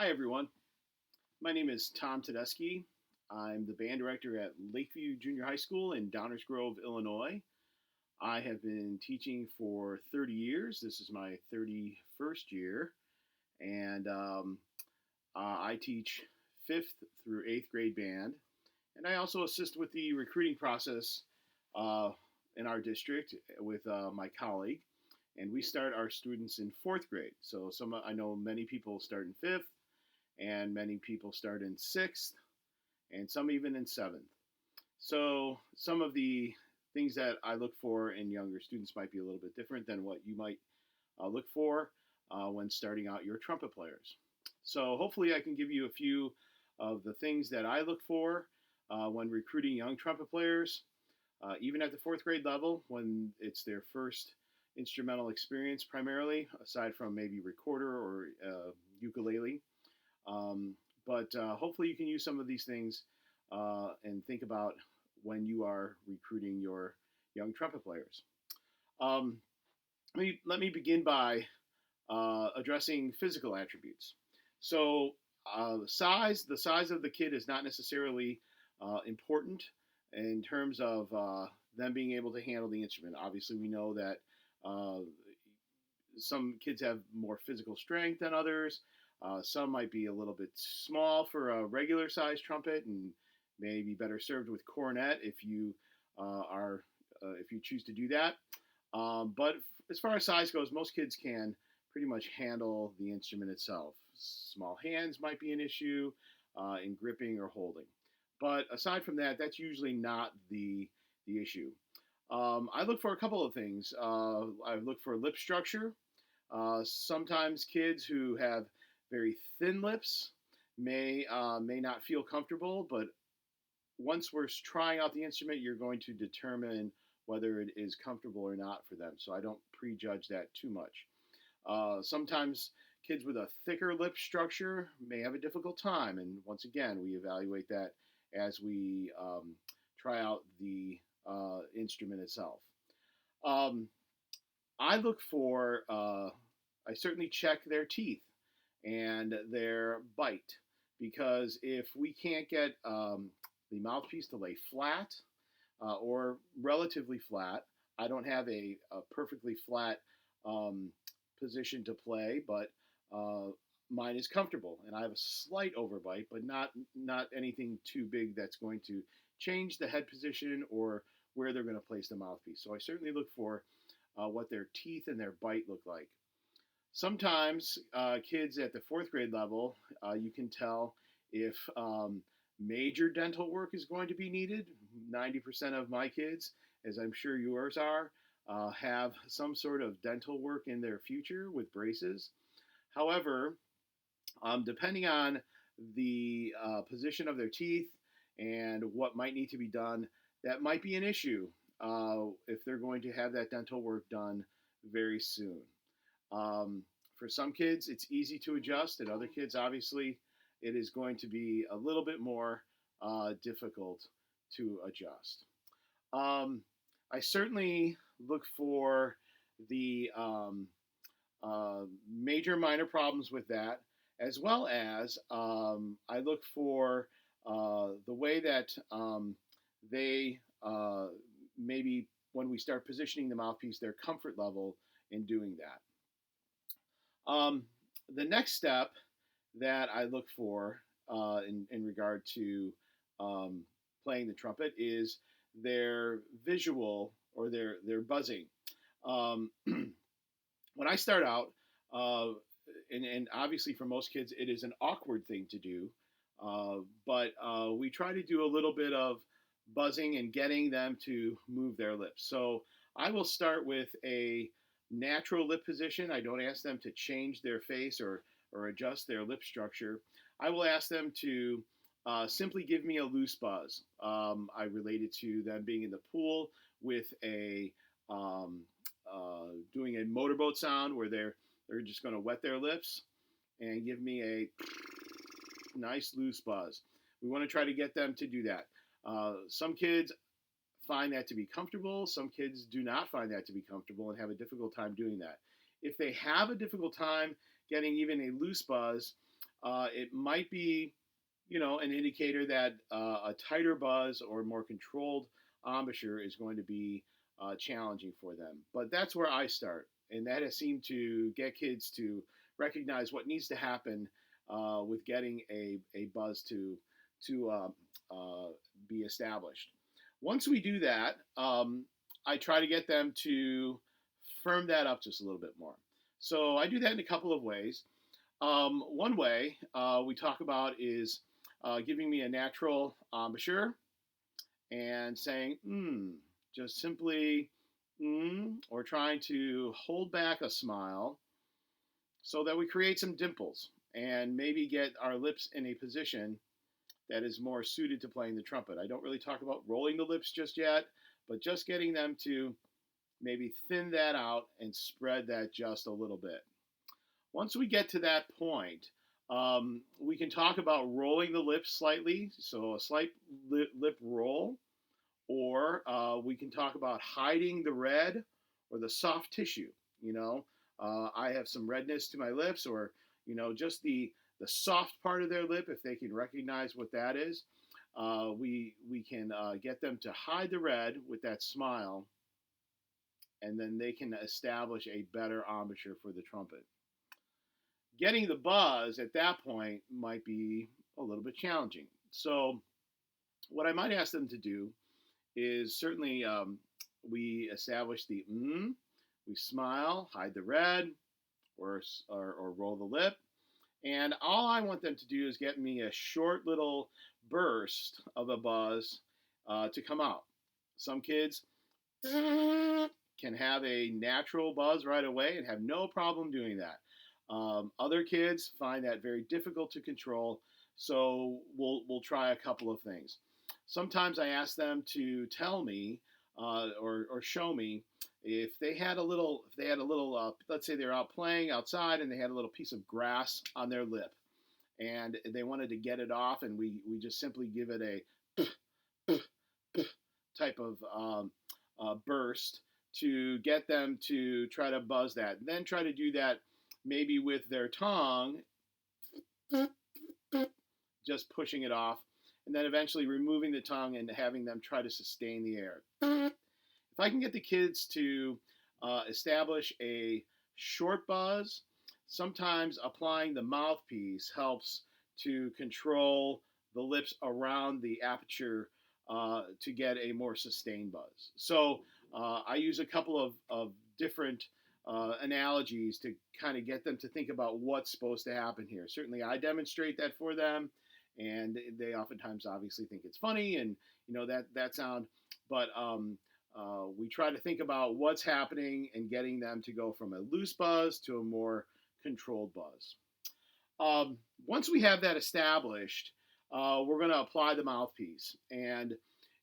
Hi, everyone. My name is Tom Tedeschi. I'm the band director at Lakeview Junior High School in Downers Grove, Illinois. I have been teaching for 30 years. This is my 31st year, and I teach 5th through 8th grade band. And I also assist with the recruiting process uh, in our district with my colleague. And we start our students in 4th grade. So I know many people start in 5th, and many people start in 6th, and some even in 7th. So some of the things that I look for in younger students might be a little bit different than what you might look for when starting out your trumpet players. So hopefully I can give you a few of the things that I look for when recruiting young trumpet players, even at the 4th grade level when it's their first instrumental experience primarily, aside from maybe recorder or ukulele. Um, but hopefully you can use some of these things and think about when you are recruiting your young trumpet players. Um, let me begin by addressing physical attributes. So the size of the kid is not necessarily important in terms of them being able to handle the instrument. Obviously, we know that uh, some kids have more physical strength than others. Some might be a little bit small for a regular size trumpet and may be better served with cornet are if you choose to do that. But as far as size goes, most kids can pretty much handle the instrument itself. Small hands might be an issue in gripping or holding. But aside from that, that's usually not the issue. I look for a couple of things. I look for lip structure. Sometimes kids who have very thin lips may not feel comfortable, but once we're trying out the instrument, you're going to determine whether it is comfortable or not for them. So I don't prejudge that too much. Sometimes kids with a thicker lip structure may have a difficult time, and once again, we evaluate that as we try out the instrument itself. Um, I look for, I certainly check their teeth and their bite because if we can't get the mouthpiece to lay flat or relatively flat, I don't have a perfectly flat um, position to play, but mine is comfortable, and I have a slight overbite, but not anything too big that's going to change the head position or where they're going to place the mouthpiece. So I certainly look for what their teeth and their bite look like. Sometimes kids at the 4th grade level, you can tell if major dental work is going to be needed. 90% of my kids, as I'm sure yours are, have some sort of dental work in their future with braces. However, depending on the position of their teeth and what might need to be done, that might be an issue if they're going to have that dental work done very soon. For some kids, it's easy to adjust, and other kids, obviously, it is going to be a little bit more difficult to adjust. Um, I certainly look for the major minor problems with that, as well as I look for the way that they maybe when we start positioning the mouthpiece, their comfort level in doing that. Um, the next step that I look for in regard to um, playing the trumpet is their visual or their buzzing. Um, when I start out, uh, and obviously for most kids, it is an awkward thing to do, but we try to do a little bit of buzzing and getting them to move their lips. So I will start with a natural lip position. I don't ask them to change their face or adjust their lip structure. I will ask them to simply give me a loose buzz. I relate it to them being in the pool with a um, doing a motorboat sound where they're just going to wet their lips and give me a nice loose buzz. We want to try to get them to do that. Some kids find that to be comfortable. Some kids do not find that to be comfortable and have a difficult time doing that. If they have a difficult time getting even a loose buzz, it might be, an indicator that a tighter buzz or more controlled embouchure is going to be challenging for them. But that's where I start, and that has seemed to get kids to recognize what needs to happen with getting a buzz to be established. Once we do that, I try to get them to firm that up just a little bit more. So I do that in a couple of ways. One way we talk about is giving me a natural embouchure and saying, just simply, or trying to hold back a smile so that we create some dimples and maybe get our lips in a position that is more suited to playing the trumpet. I don't really talk about rolling the lips just yet, but just getting them to maybe thin that out and spread that just a little bit. Once we get to that point, we can talk about rolling the lips slightly, so a slight lip roll, or we can talk about hiding the red or the soft tissue. I have some redness to my lips, or just the soft part of their lip, if they can recognize what that is. We can get them to hide the red with that smile, and then they can establish a better embouchure for the trumpet. Getting the buzz at that point might be a little bit challenging. So, what I might ask them to do is certainly we establish the we smile, hide the red, or roll the lip. And all I want them to do is get me a short little burst of a buzz to come out. Some kids can have a natural buzz right away and have no problem doing that. Other kids find that very difficult to control, so we'll try a couple of things. Sometimes I ask them to tell me or show me if they had a little, let's say they're out playing outside and they had a little piece of grass on their lip, and they wanted to get it off, and we just simply give it a type of burst to get them to try to buzz that. And then try to do that maybe with their tongue, just pushing it off, and then eventually removing the tongue and having them try to sustain the air. If I can get the kids to establish a short buzz, sometimes applying the mouthpiece helps to control the lips around the aperture to get a more sustained buzz. So I use a couple of different analogies to kind of get them to think about what's supposed to happen here. Certainly I demonstrate that for them, and they oftentimes obviously think it's funny and that sound, but we try to think about what's happening and getting them to go from a loose buzz to a more controlled buzz. Once we have that established, we're going to apply the mouthpiece, and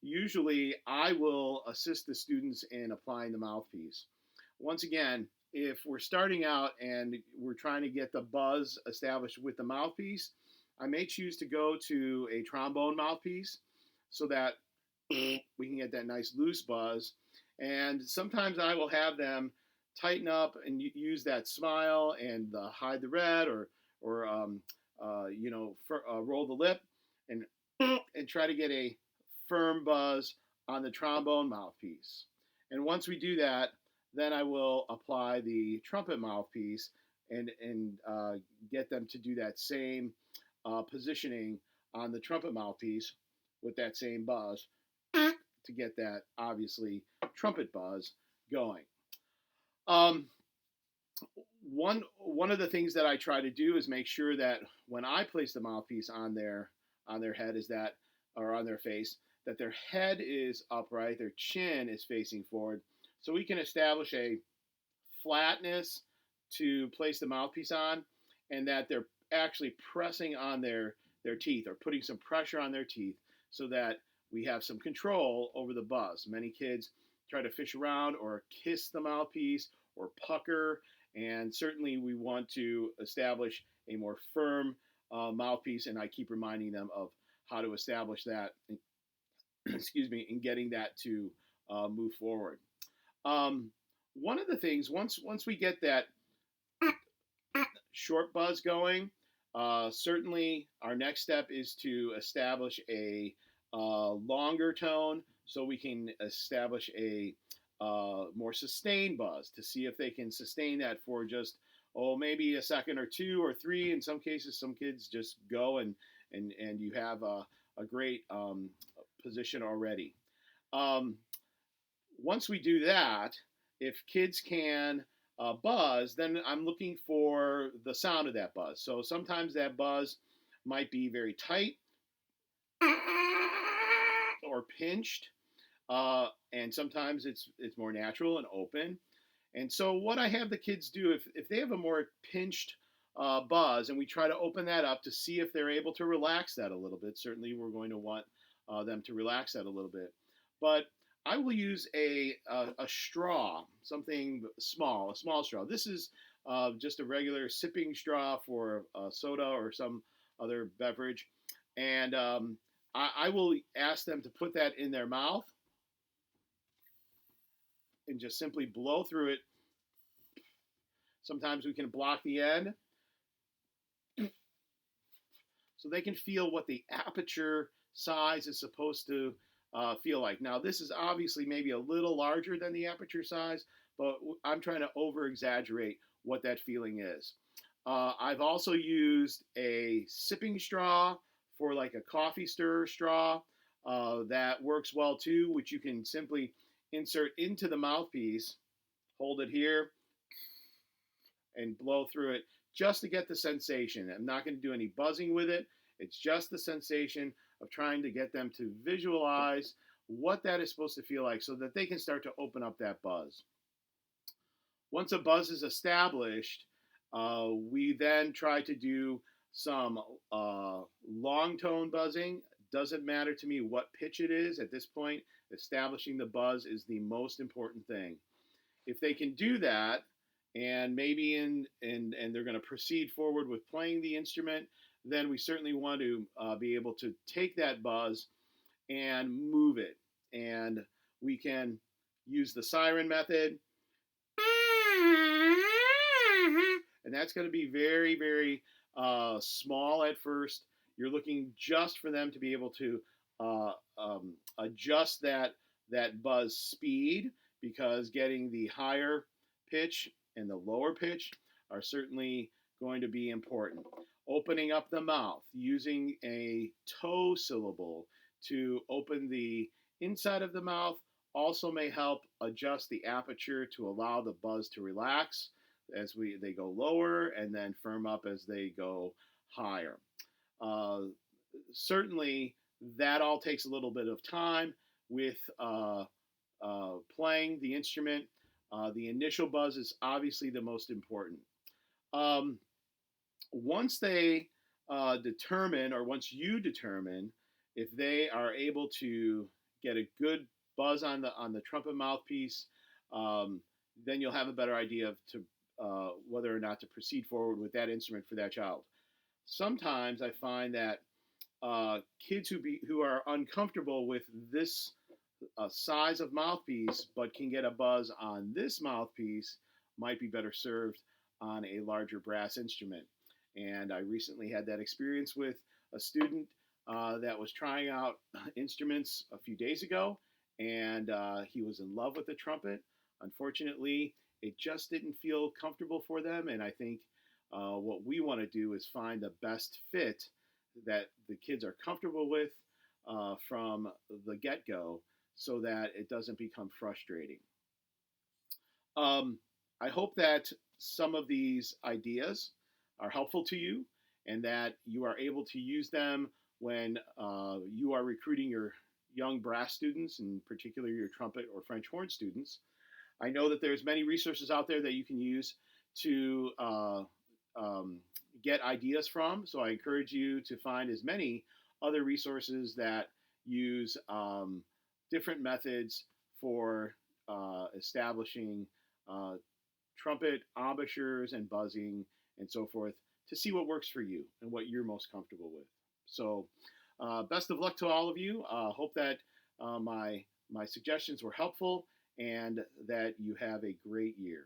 usually I will assist the students in applying the mouthpiece. Once again, if we're starting out and we're trying to get the buzz established with the mouthpiece, I may choose to go to a trombone mouthpiece so that we can get that nice loose buzz. And sometimes I will have them tighten up and use that smile and hide the red, or roll the lip and try to get a firm buzz on the trombone mouthpiece. And once we do that, then I will apply the trumpet mouthpiece and get them to do that same positioning on the trumpet mouthpiece with that same buzz to get that, obviously, trumpet buzz going. One of the things that I try to do is make sure that when I place the mouthpiece on their head or on their face, that their head is upright, their chin is facing forward, so we can establish a flatness to place the mouthpiece on, and that they're actually pressing on their teeth or putting some pressure on their teeth so that we have some control over the buzz. Many kids try to fish around or kiss the mouthpiece or pucker, and certainly we want to establish a more firm mouthpiece, and I keep reminding them of how to establish that, in getting that to move forward. One of the things, once we get that short buzz going, Certainly, our next step is to establish a longer tone so we can establish a more sustained buzz to see if they can sustain that for just, maybe a second or two or three. In some cases, some kids just go and you have a great position already. Um, Once we do that, if kids can buzz, then I'm looking for the sound of that buzz. So sometimes that buzz might be very tight or pinched, and sometimes it's more natural and open. And so what I have the kids do, if they have a more pinched buzz, and we try to open that up to see if they're able to relax that a little bit. Certainly, we're going to want them to relax that a little bit. But I will use a straw, something small, a small straw. This is just a regular sipping straw for soda or some other beverage, and I will ask them to put that in their mouth and just simply blow through it. Sometimes we can block the end so they can feel what the aperture size is supposed to feel like. Now, this is obviously maybe a little larger than the aperture size, but I'm trying to over exaggerate what that feeling is. I've also used a sipping straw for like a coffee stirrer straw that works well too, which you can simply insert into the mouthpiece, hold it here, and blow through it just to get the sensation. I'm not going to do any buzzing with it. It's just the sensation of trying to get them to visualize what that is supposed to feel like so that they can start to open up that buzz. Once a buzz is established, we then try to do some long tone buzzing. Doesn't matter to me what pitch it is at this point. Establishing the buzz is the most important thing. If they can do that, and maybe and they're going to proceed forward with playing the instrument, then we certainly want to be able to take that buzz and move it. And we can use the siren method. And that's going to be very, very small at first. You're looking just for them to be able to adjust that buzz speed, because getting the higher pitch and the lower pitch are certainly going to be important. Opening up the mouth, using a toe syllable to open the inside of the mouth also may help adjust the aperture to allow the buzz to relax as they go lower and then firm up as they go higher. Uh, Certainly, that all takes a little bit of time with playing the instrument. The initial buzz is obviously the most important. Um, Once they determine, or once you determine, if they are able to get a good buzz on the trumpet mouthpiece, then you'll have a better idea of whether or not to proceed forward with that instrument for that child. Sometimes I find that kids who are uncomfortable with this size of mouthpiece but can get a buzz on this mouthpiece might be better served on a larger brass instrument. And I recently had that experience with a student that was trying out instruments a few days ago, and he was in love with the trumpet. Unfortunately, it just didn't feel comfortable for them, and I think what we want to do is find the best fit that the kids are comfortable with from the get-go so that it doesn't become frustrating. Um, I hope that some of these ideas are helpful to you and that you are able to use them when you are recruiting your young brass students, and particularly your trumpet or French horn students. I know that there's many resources out there that you can use to get ideas from. So I encourage you to find as many other resources that use different methods for establishing uh, trumpet embouchures and buzzing and so forth, to see what works for you and what you're most comfortable with. So, best of luck to all of you. Hope that my suggestions were helpful and that you have a great year.